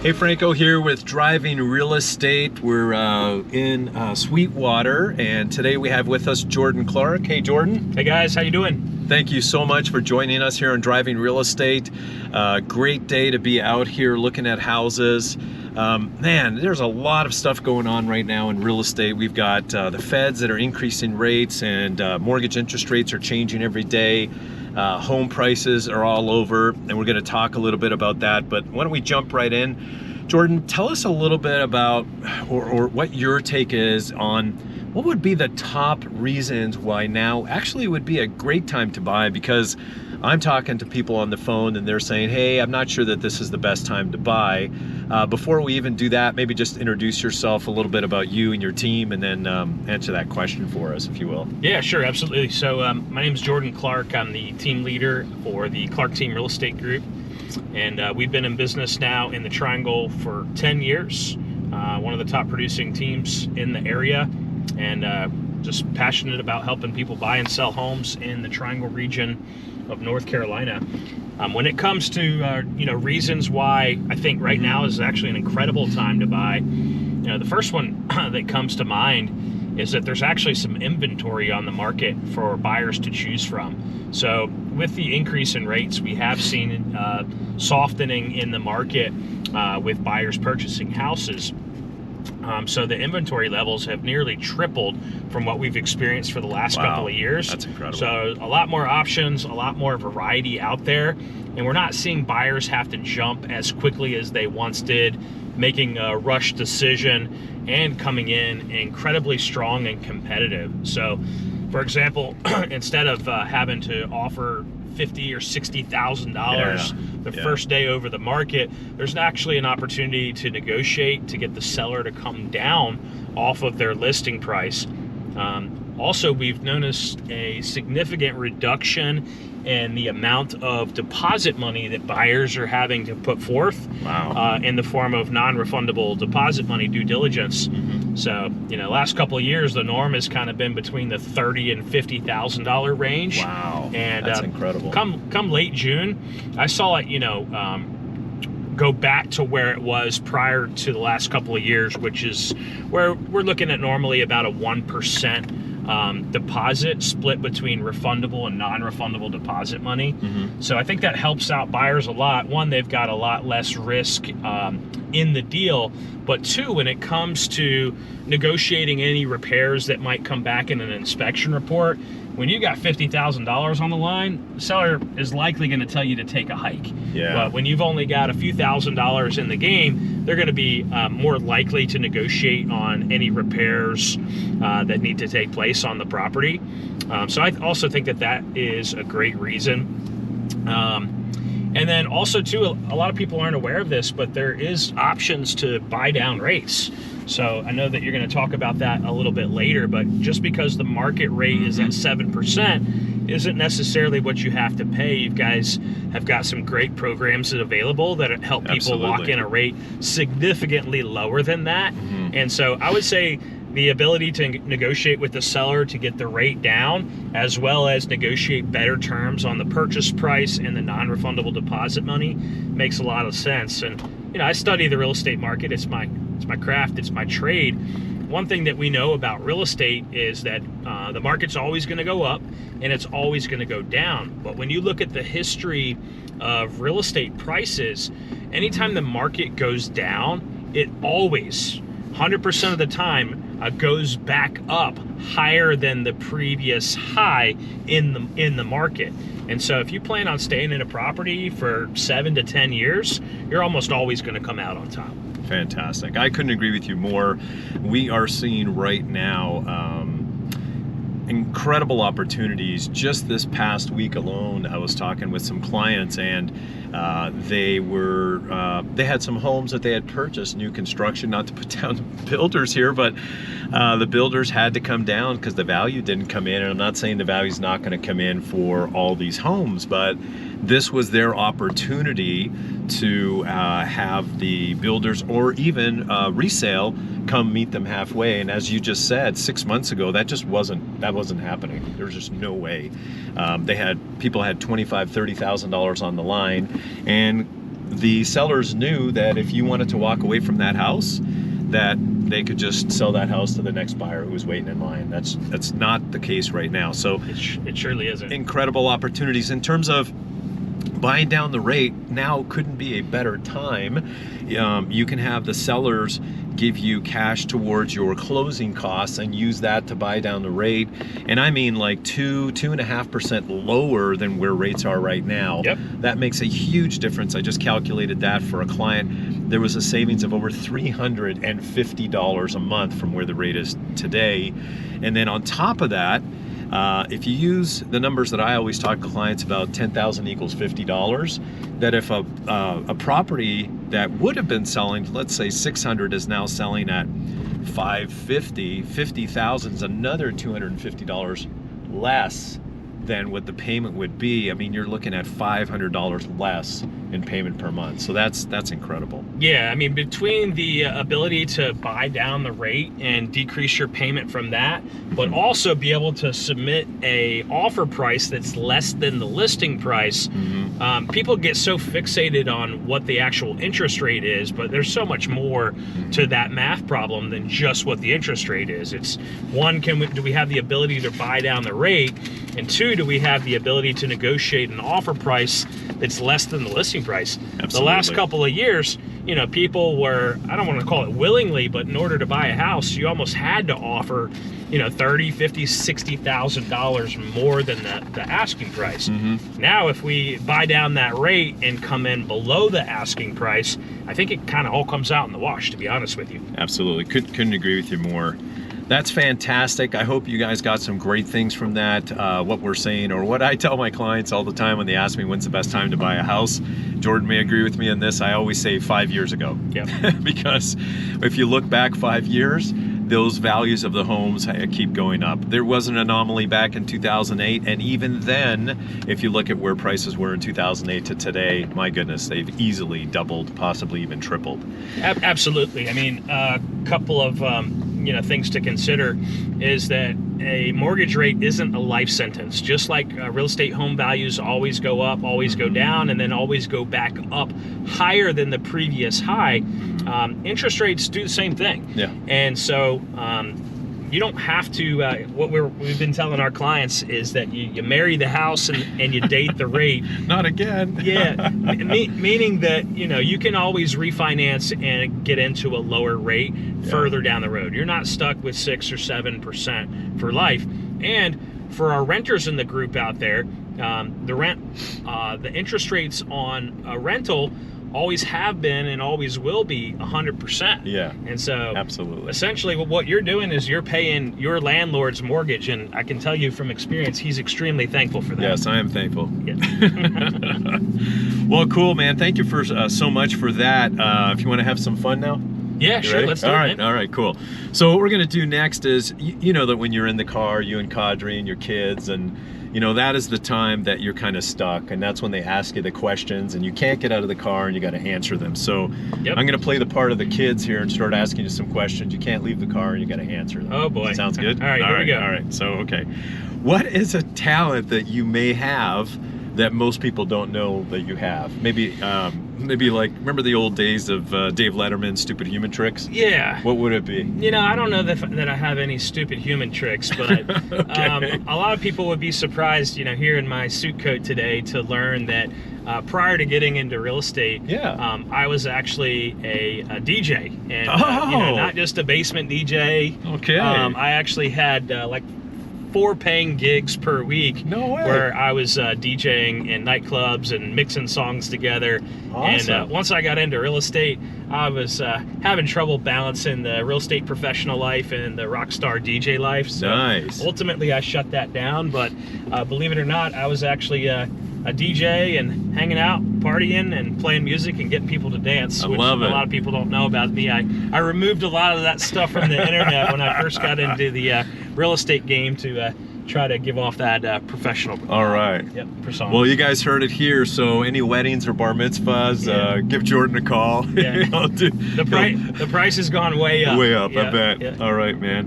Hey, Franco here with Driving Real Estate. We're in Sweetwater, and today we have with us Jordan Clark. Hey, Jordan. Hey guys, how you doing? Thank you so much for joining us here on Driving Real Estate. Great day to be out here looking at houses. Man, there's a lot of stuff going on right now in real estate. We've got the feds that are increasing rates, and mortgage interest rates are changing every day. Home prices are all over, and we're going to talk a little bit about that. But why don't we jump right in? Jordan, tell us a little bit about, or what your take is on what would be the top reasons why now actually would be a great time to buy, because I'm talking to people on the phone and they're saying, hey, I'm not sure that this is the best time to buy. Before we even do that, maybe just introduce yourself, a little bit about you and your team, and then answer that question for us, if you will. Yeah, sure, absolutely. So my name is Jordan Clark. I'm the team leader for the Clark Team Real Estate Group. And we've been in business now in the Triangle for 10 years. One of the top producing teams in the area, and just passionate about helping people buy and sell homes in the Triangle region of North Carolina. When it comes to reasons why I think right now is actually an incredible time to buy, the first one that comes to mind is that there's actually some inventory on the market for buyers to choose from. So with the increase in rates, we have seen softening in the market with buyers purchasing houses. So the inventory levels have nearly tripled from what we've experienced for the last couple of years. That's incredible. So a lot more options, a lot more variety out there, and we're not seeing buyers have to jump as quickly as they once did, making a rush decision and coming in incredibly strong and competitive. So, for example, instead of having to offer $50,000 or $60,000 the first day over the market, there's actually an opportunity to negotiate to get the seller to come down off of their listing price. Also, we've noticed a significant reduction in the amount of deposit money that buyers are having to put forth in the form of non-refundable deposit money due diligence. So, last couple of years, the norm has kind of been between the $30,000 and $50,000 range. Wow, and that's incredible. Come late June, I saw it, go back to where it was prior to the last couple of years, which is where we're looking at normally about a 1% deposit split between refundable and non-refundable deposit money. So I think that helps out buyers a lot. One, they've got a lot less risk in the deal, but two, when it comes to negotiating any repairs that might come back in an inspection report, when you got $50,000 on the line, the seller is likely going to tell you to take a hike. But when you've only got a few $1,000s in the game, they're going to be more likely to negotiate on any repairs that need to take place on the property. So I also think that that is a great reason. And then also too, a lot of people aren't aware of this, but there is options to buy down rates. So I know that you're going to talk about that a little bit later, but just because the market rate is at 7% isn't necessarily what you have to pay. You guys have got some great programs that are available that help people lock in a rate significantly lower than that. And so I would say the ability to negotiate with the seller to get the rate down, as well as negotiate better terms on the purchase price and the non-refundable deposit money, makes a lot of sense. And I study the real estate market. It's my craft, it's my trade. One thing that we know about real estate is that the market's always going to go up and it's always going to go down. But when you look at the history of real estate prices, anytime the market goes down, it always, 100% of the time, goes back up higher than the previous high in the market. And so if you plan on staying in a property for 7 to 10 years, you're almost always going to come out on top. Fantastic. I couldn't agree with you more. We are seeing right now incredible opportunities. Just this past week alone, I was talking with some clients, and they had some homes that they had purchased, new construction, not to put down the builders here, but the builders had to come down because the value didn't come in. And I'm not saying the value's not going to come in for all these homes, but this was their opportunity to have the builders or even resale come meet them halfway. And as you just said, 6 months ago, that wasn't happening. There was just no way. People had $25,000, $30,000 on the line, and the sellers knew that if you wanted to walk away from that house, that they could just sell that house to the next buyer who was waiting in line. That's not the case right now. So it surely isn't. Incredible opportunities in terms of buying down the rate. Now couldn't be a better time. You can have the sellers give you cash towards your closing costs and use that to buy down the rate. And I mean like 2.5% lower than where rates are right now. Yep. That makes a huge difference. I just calculated that for a client. There was a savings of over $350 a month from where the rate is today. And then on top of that, if you use the numbers that I always talk to clients about, 10,000 equals $50, that if a property that would have been selling, let's say 600, is now selling at 550, 50,000 is another $250 less than what the payment would be. I mean, you're looking at $500 less in payment per month. So that's incredible. Yeah, I mean, between the ability to buy down the rate and decrease your payment from that, but also be able to submit a offer price that's less than the listing price. People get so fixated on what the actual interest rate is, but there's so much more to that math problem than just what the interest rate is. It's one, do we have the ability to buy down the rate? And two, do we have the ability to negotiate an offer price that's less than the listing price? Absolutely. The last couple of years, you know, people were, I don't want to call it willingly, but in order to buy a house, you almost had to offer, you know, $30,000, $50,000, $60,000 more than the asking price. Now, if we buy down that rate and come in below the asking price, I think it kind of all comes out in the wash, to be honest with you. Absolutely. Couldn't agree with you more. That's fantastic. I hope you guys got some great things from that. What we're saying, or what I tell my clients all the time when they ask me when's the best time to buy a house. Jordan may agree with me on this. I always say 5 years ago. Yeah. Because if you look back 5 years, those values of the homes keep going up. There was an anomaly back in 2008, and even then, if you look at where prices were in 2008 to today, my goodness, they've easily doubled, possibly even tripled. Absolutely. I mean, a couple of things to consider is that a mortgage rate isn't a life sentence. Just like real estate home values always go up, always go down, and then always go back up higher than the previous high, interest rates do the same thing. Yeah. And so you don't have to, what we've been telling our clients is that you marry the house and you date the rate. Not again. Yeah, meaning that, you know, you can always refinance and get into a lower rate further down the road. You're not stuck with 6 or 7% for life. And for our renters in the group out there, the interest rates on a rental always have been and always will be 100%. Yeah. And so absolutely, essentially what you're doing is you're paying your landlord's mortgage, and I can tell you from experience, he's extremely thankful for that. Yes, I am thankful. Yeah. Well, cool, man. Thank you for so much for that. If you want to have some fun now. Yeah, sure. Ready? Let's do it. All right, cool. So what we're gonna do next is, you know that when you're in the car, you and Kadri and your kids, and you know, that is the time that you're kind of stuck, and that's when they ask you the questions and you can't get out of the car and you got to answer them. So I'm going to play the part of the kids here and start asking you some questions. You can't leave the car and you got to answer them. Oh boy. Sounds good? All right, here we go. All right, so okay. What is a talent that you may have that most people don't know that you have? Maybe like, remember the old days of Dave Letterman's Stupid Human Tricks? Yeah. What would it be? You know, I don't know that I have any stupid human tricks, but okay. A lot of people would be surprised, you know, here in my suit coat today to learn that prior to getting into real estate, I was actually a DJ, and you know, not just a basement DJ. Okay. I actually had like 4 paying gigs per week. No way. Where I was DJing in nightclubs and mixing songs together. Awesome. And once I got into real estate, I was having trouble balancing the real estate professional life and the rock star DJ life. So nice. Ultimately, I shut that down. But believe it or not, I was actually a DJ and hanging out, partying, and playing music and getting people to dance. Which a lot of people don't know about me. I removed a lot of that stuff from the internet when I first got into the real estate game to try to give off that professional. All right. Yep. Persona. Well, you guys heard it here. So any weddings or bar mitzvahs, give Jordan a call. Yeah. The price has gone way up. Way up, I bet. Yeah. All right, man.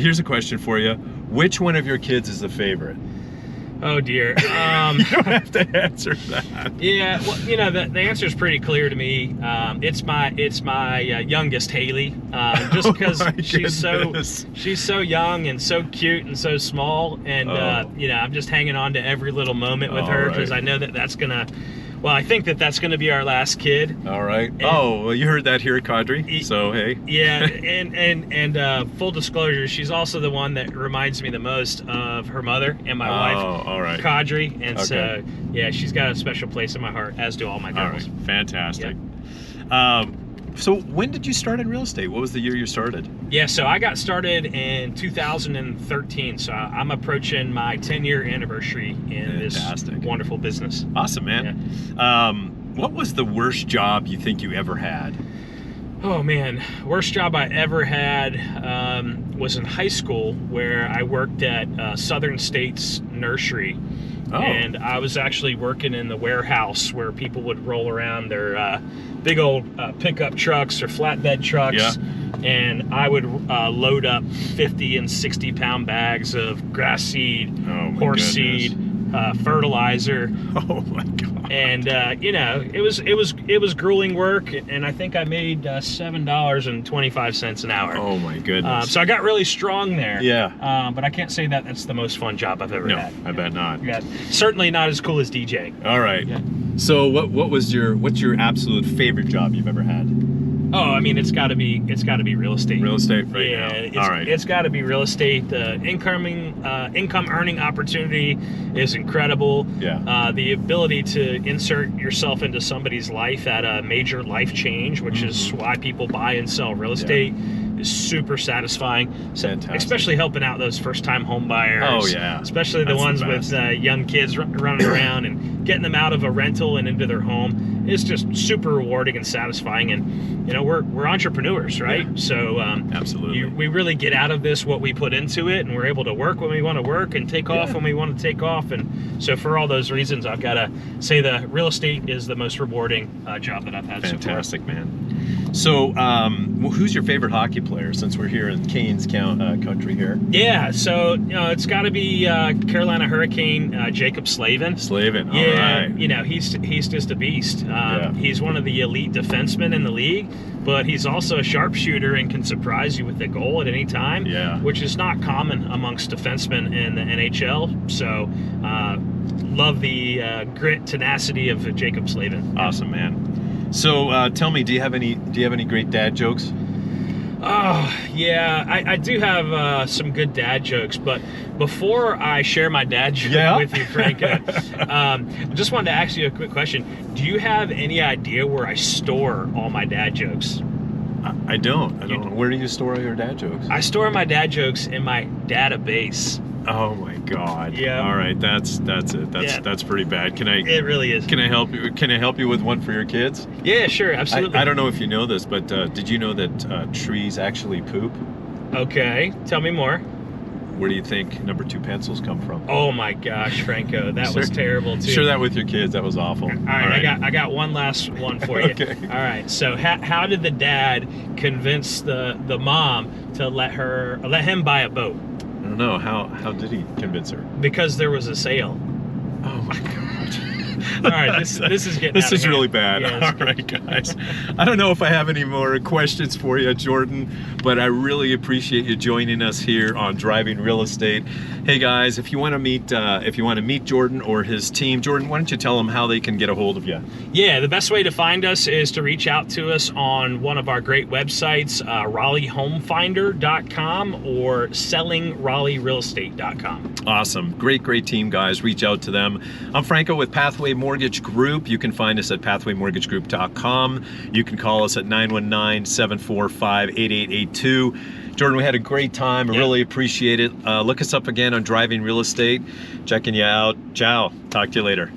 Here's a question for you. Which one of your kids is the favorite? Oh dear. You don't have to answer that. Yeah, well, you know, the answer is pretty clear to me. It's my youngest Haley, just because she's so young and so cute and so small, and you know, I'm just hanging on to every little moment with her because I know that that's gonna. Well, I think that that's going to be our last kid. All right. And, well, you heard that here, Kadri. So hey. Yeah, and full disclosure, she's also the one that reminds me the most of her mother and my wife, all right, Kadri, and so yeah, she's got a special place in my heart, as do all my girls. All right. Fantastic. Yep. So when did you start in real estate? What was the year you started? Yeah, so I got started in 2013. So I'm approaching my 10-year anniversary in this wonderful business. Awesome, man. Yeah. What was the worst job you think you ever had? Oh man, worst job I ever had was in high school, where I worked at Southern States Nursery. Oh. And I was actually working in the warehouse where people would roll around their big old pickup trucks or flatbed trucks, and I would load up 50 and 60 pound bags of grass seed, horse seed, fertilizer. Oh my God. And you know, it was grueling work, and I think I made $7.25 an hour. Oh my goodness. So I got really strong there. Yeah. But I can't say that that's the most fun job I've ever had. I bet not. Yeah. Certainly not as cool as DJing. All right. Yeah. So what's your absolute favorite job you've ever had? Oh, I mean, it's got to be real estate. Real estate right now. All right. It's got to be real estate. The income earning opportunity is incredible. Yeah. The ability to insert yourself into somebody's life at a major life change, which is why people buy and sell real estate, is super satisfying. Fantastic. Especially helping out those first-time home buyers. Oh yeah. Especially the ones with young kids running around and getting them out of a rental and into their home. It's just super rewarding and satisfying, and you know, we're entrepreneurs, right? Yeah. So absolutely, we really get out of this what we put into it, and we're able to work when we want to work and take off when we want to take off. And so for all those reasons, I've got to say the real estate is the most rewarding job that I've had. Fantastic, so far. Man. So who's your favorite hockey player, since we're here in Canes country here? Yeah, so you know, it's got to be Carolina Hurricane Jacob Slavin. Slavin, all right. You know, he's just a beast. He's one of the elite defensemen in the league, but he's also a sharpshooter and can surprise you with a goal at any time, which is not common amongst defensemen in the NHL. So love the grit, tenacity of Jacob Slavin. Awesome, man. So tell me, do you have any great dad jokes? Oh, yeah, I do have some good dad jokes, but before I share my dad joke with you, Franco, just wanted to ask you a quick question. Do you have any idea where I store all my dad jokes? I don't. Where do you store all your dad jokes? I store my dad jokes in my database. Oh my God. Yeah. All right, that's it. That's pretty bad. Can I? It really is. Can I help you? Can I help you with one for your kids? Yeah, sure, absolutely. I don't know if you know this, but did you know that trees actually poop? Okay, tell me more. Where do you think number 2 pencils come from? Oh my gosh, Franco, that was terrible too. Share that with your kids. That was awful. All right. I got one last one for you. Okay. All right. So how did the dad convince the mom to let him buy a boat? I don't know. How did he convince her? Because there was a sale. Oh my God. All right, this is getting This is hand. really bad. All right, guys. I don't know if I have any more questions for you, Jordan, but I really appreciate you joining us here on Driving Real Estate. Hey guys, if you want to meet Jordan or his team, Jordan, why don't you tell them how they can get a hold of you? Yeah, the best way to find us is to reach out to us on one of our great websites, RaleighHomefinder.com or SellingRaleighRealEstate.com. Awesome. Great team, guys. Reach out to them. I'm Franco with Pathway Mortgage Group. You can find us at pathwaymortgagegroup.com. You can call us at 919-745-8882. Jordan, we had a great time. I really appreciate it. Look us up again on Driving Real Estate. Checking you out. Ciao. Talk to you later.